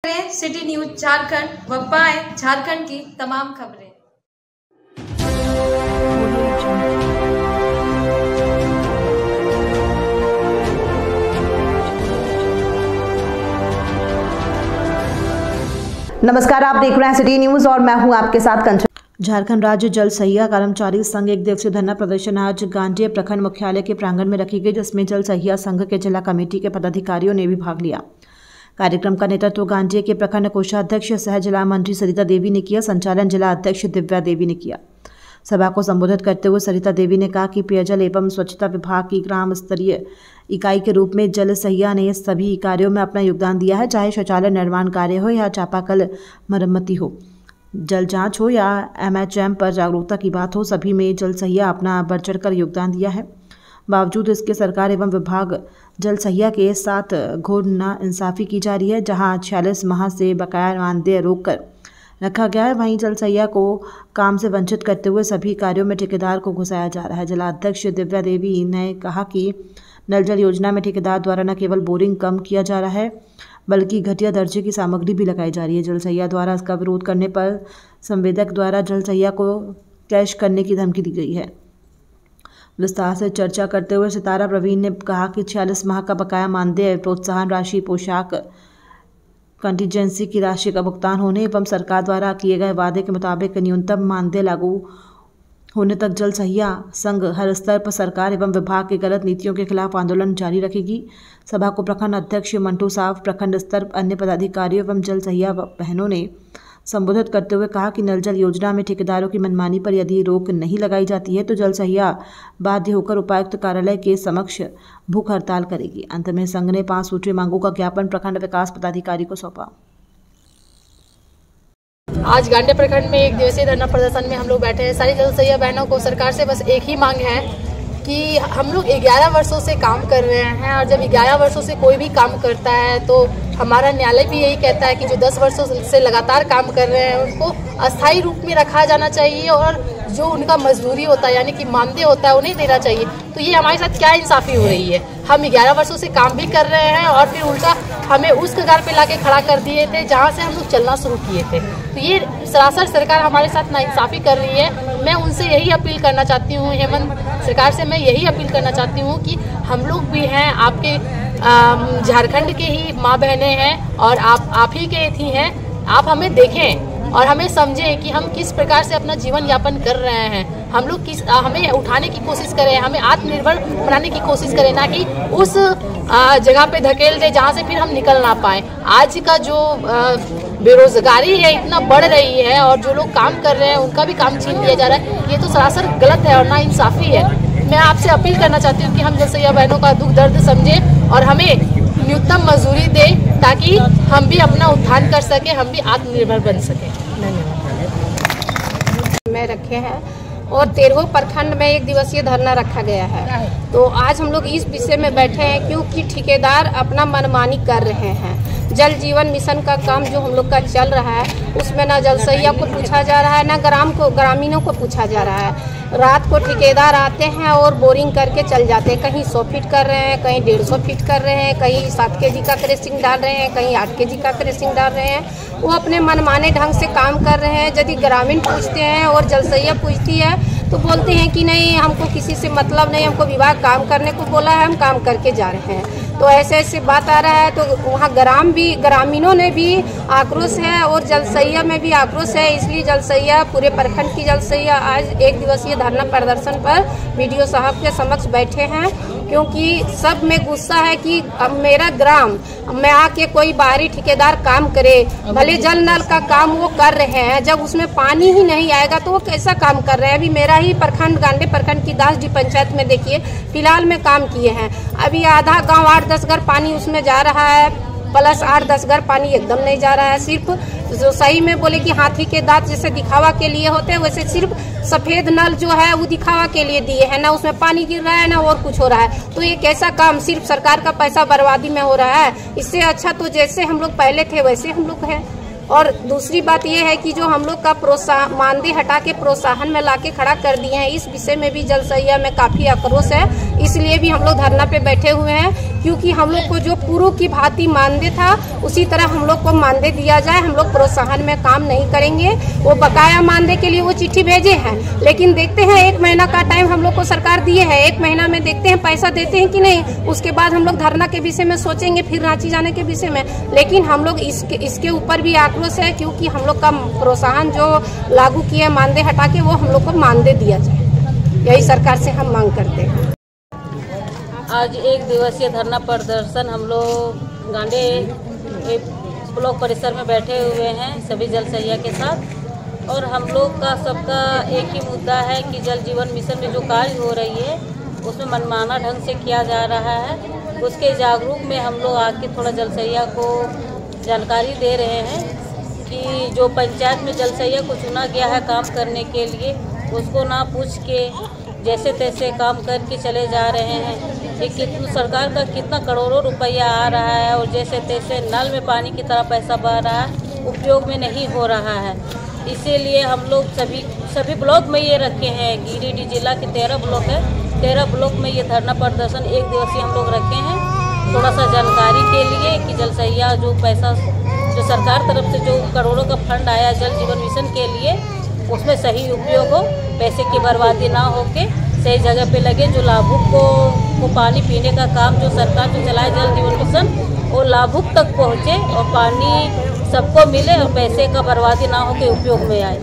City news Jharkhand व पाएं झारखंड की तमाम खबरें। नमस्कार, आप देख रहे हैं सिटी न्यूज और मैं हूं आपके साथ कंचन। झारखंड राज्य जल सहिया कर्मचारी संघ एक दिवसीय धरना प्रदर्शन आज गांडेय प्रखंड मुख्यालय के प्रांगण में रखी गई, जिसमें जल सहिया संघ के जिला कमेटी के पदाधिकारियों ने भी भाग लिया। कार्यक्रम का नेतृत्व गांडेय के प्रखंड कोषाध्यक्ष सह जिला मंत्री सरिता देवी ने किया। संचालन जिला अध्यक्ष दिव्या देवी ने किया। सभा को संबोधित करते हुए सरिता देवी ने कहा कि पेयजल एवं स्वच्छता विभाग की ग्राम स्तरीय इकाई के रूप में जल सहिया ने सभी कार्यों में अपना योगदान दिया है, चाहे शौचालय निर्माण कार्य हो या चापाकल मरम्मती हो, जल जांच हो या MHM पर जागरूकता की बात हो, सभी में जल सहिया अपना बढ़ चढ़कर योगदान दिया है। बावजूद इसके सरकार एवं विभाग जल सहिया के साथ घोर नाइंसाफी की जा रही है, जहां 46 माह से बकाया मानदेय रोक कर रखा गया है, वहीं जल सहिया को काम से वंचित करते हुए सभी कार्यों में ठेकेदार को घुसाया जा रहा है। जिला अध्यक्ष दिव्या देवी ने कहा कि नल जल योजना में ठेकेदार द्वारा न केवल बोरिंग कम किया जा रहा है, बल्कि घटिया दर्जे की सामग्री भी लगाई जा रही है। जल सहिया द्वारा इसका विरोध करने पर संवेदक द्वारा जल सहिया को कैश करने की धमकी दी गई है। विस्तार से चर्चा करते हुए सितारा प्रवीण ने कहा कि 46 माह का बकाया मानदेय, प्रोत्साहन राशि, पोशाक, कंटीजेंसी की राशि का भुगतान होने एवं सरकार द्वारा किए गए वादे के मुताबिक न्यूनतम मानदेय लागू होने तक जल सहिया संघ हर स्तर पर सरकार एवं विभाग की गलत नीतियों के खिलाफ आंदोलन जारी रखेगी। सभा को प्रखंड अध्यक्ष मंटू साफ, प्रखंड स्तर पर अन्य पदाधिकारियों एवं जल सहिया बहनों ने संबोधित करते हुए कहा कि नल जल योजना में ठेकेदारों की मनमानी पर यदि रोक नहीं लगाई जाती है तो जल सहिया बाध्य होकर उपायुक्त कार्यालय के समक्ष भूख हड़ताल करेगी। अंत में संघ ने 5 सूत्रीय मांगों का ज्ञापन प्रखंड विकास पदाधिकारी को सौंपा। आज गांडेय प्रखंड में एक दिवसीय धरना प्रदर्शन में हम लोग बैठे हैं। सारी जल सहिया बहनों को सरकार से बस एक ही मांग है कि हम लोग 11 वर्षों से काम कर रहे हैं, और जब 11 वर्षों से कोई भी काम करता है तो हमारा न्यायालय भी यही कहता है कि जो 10 वर्षों से लगातार काम कर रहे हैं उनको अस्थायी रूप में रखा जाना चाहिए, और जो उनका मजदूरी होता है यानी कि मानदेय होता है उन्हें देना चाहिए। तो ये हमारे साथ क्या इंसाफी हो रही है। हम 11 वर्षों से काम भी कर रहे हैं और फिर उल्टा हमें उस कगार पे लाके खड़ा कर दिए थे जहाँ से हम लोग चलना शुरू किए थे। तो ये सरासर सरकार हमारे साथ नाइंसाफी कर रही है। मैं उनसे यही अपील करना चाहती हूँ, हेमंत सरकार से मैं यही अपील करना चाहती हूँ कि हम लोग भी हैं, आपके झारखंड के ही माँ बहनें हैं और आप ही के थी हैं। आप हमें देखें और हमें समझें कि हम किस प्रकार से अपना जीवन यापन कर रहे हैं। हम लोग हमें उठाने की कोशिश करें, हमें आत्मनिर्भर बनाने की कोशिश करें, ना कि उस जगह पे धकेल दे जहाँ से फिर हम निकल ना पाए। आज का जो बेरोजगारी है इतना बढ़ रही है और जो लोग काम कर रहे हैं उनका भी काम छीन लिया जा रहा है। ये तो सरासर गलत है और नाइंसाफी है। मैं आपसे अपील करना चाहती हूँ कि हम जल सहिया बहनों का दुख दर्द समझें और हमें न्यूनतम मजदूरी दें ताकि हम भी अपना उत्थान कर सके, हम भी आत्मनिर्भर बन सके। धन्यवाद। में रखे हैं और 13 प्रखंड में एक दिवसीय धरना रखा गया है। तो आज हम लोग इस विषय में बैठे हैं क्योंकि ठेकेदार अपना मनमानी कर रहे हैं। जल जीवन मिशन का काम जो हम लोग का चल रहा है उसमें ना जल सहिया को पूछा जा रहा है, ना ग्रामीणों को पूछा जा रहा है। रात को ठेकेदार आते हैं और बोरिंग करके चल जाते हैं। कहीं 100 फीट कर रहे हैं, कहीं 150 फीट कर रहे हैं, कहीं 7 kg का क्रैशिंग डाल रहे हैं, कहीं 8 kg का क्रैशिंग डाल रहे हैं। वो अपने मनमाने ढंग से काम कर रहे हैं। यदि ग्रामीण पूछते हैं और जल सहिया पूछती है तो बोलते हैं कि नहीं, हमको किसी से मतलब नहीं, हमको विभाग काम करने को बोला है, हम काम करके जा रहे हैं। तो ऐसे बात आ रहा है। तो वहाँ ग्रामीणों ने भी आक्रोश है और जल सहिया में भी आक्रोश है। इसलिए जल सहिया, पूरे प्रखंड की जल सहिया आज एक दिवसीय धरना प्रदर्शन पर BDO साहब के समक्ष बैठे हैं, क्योंकि सब में गुस्सा है कि अब मेरा ग्राम में आके कोई बाहरी ठेकेदार काम करे, भले जल नल का काम वो कर रहे हैं, जब उसमें पानी ही नहीं आएगा तो वो कैसा काम कर रहे हैं। अभी मेरा ही प्रखंड गांडेय प्रखंड की 10 पंचायत में देखिए फिलहाल में काम किए हैं। अभी आधा गांव 8-10 घर पानी उसमें जा रहा है, प्लस 8-10 घर पानी एकदम नहीं जा रहा है। सिर्फ जो सही में बोले कि हाथी के दांत जैसे दिखावा के लिए होते हैं, वैसे सिर्फ सफेद नल जो है वो दिखावा के लिए दिए हैं, ना उसमें पानी गिर रहा है ना और कुछ हो रहा है। तो ये कैसा काम, सिर्फ सरकार का पैसा बर्बादी में हो रहा है। इससे अच्छा तो जैसे हम लोग पहले थे वैसे हम लोग हैं। और दूसरी बात यह है कि जो हम लोग का मानदेय हटा के प्रोत्साहन में लाके खड़ा कर दिए हैं, इस विषय में भी जल सहिया में काफी आक्रोश है। इसलिए भी हम लोग धरना पे बैठे हुए हैं, क्योंकि हम लोग को जो पूर्व की भांति मानदेय था उसी तरह हम लोग को मानदेय दिया जाए। हम लोग प्रोत्साहन में काम नहीं करेंगे। वो बकाया मानदेय के लिए वो चिट्ठी भेजे हैं, लेकिन देखते हैं 1 महीना का टाइम हम लोग को सरकार दिए है, 1 महीना में देखते हैं पैसा देते हैं कि नहीं। उसके बाद हम लोग धरना के विषय में सोचेंगे, फिर रांची जाने के विषय में। लेकिन हम लोग इसके ऊपर भी आक्रोश है, क्योंकि हम लोग का प्रोत्साहन जो लागू किए मानदेय हटा के वो हम लोग को मानदेय दिया जाए, यही सरकार से हम मांग करते हैं। आज 1 दिवसीय धरना प्रदर्शन हम लोग गांडे ब्लॉक परिसर में बैठे हुए हैं सभी जल सहिया के साथ। और हम लोग का सबका एक ही मुद्दा है कि जल जीवन मिशन में जो कार्य हो रही है उसमें मनमाना ढंग से किया जा रहा है। उसके जागरूक में हम लोग आके थोड़ा जल सहिया को जानकारी दे रहे हैं कि जो पंचायत में जल सहिया को चुना गया है काम करने के लिए, उसको ना पूछ के जैसे तैसे काम करके चले जा रहे हैं। ये कितना सरकार का कितना करोड़ों रुपया आ रहा है और जैसे तैसे नल में पानी की तरह पैसा बह रहा है, उपयोग में नहीं हो रहा है। इसीलिए हम लोग सभी ब्लॉक में ये रखे हैं। गिरिडीह जिला के 13 ब्लॉक है, 13 ब्लॉक में ये धरना प्रदर्शन 1 दिवसीय हम लोग रखे हैं, थोड़ा सा जानकारी के लिए कि जल सहिया जो पैसा जो सरकार तरफ से जो करोड़ों का फंड आया जल जीवन मिशन के लिए, उसमें सही उपयोग हो, पैसे की बर्बादी ना हो के सही जगह पे लगे। जो लाभुक को पानी पीने का काम जो सरकार जो चलाए जल जीवन मिशन, वो लाभुक तक पहुँचे और पानी सबको मिले और पैसे का बर्बादी ना हो के उपयोग में आए।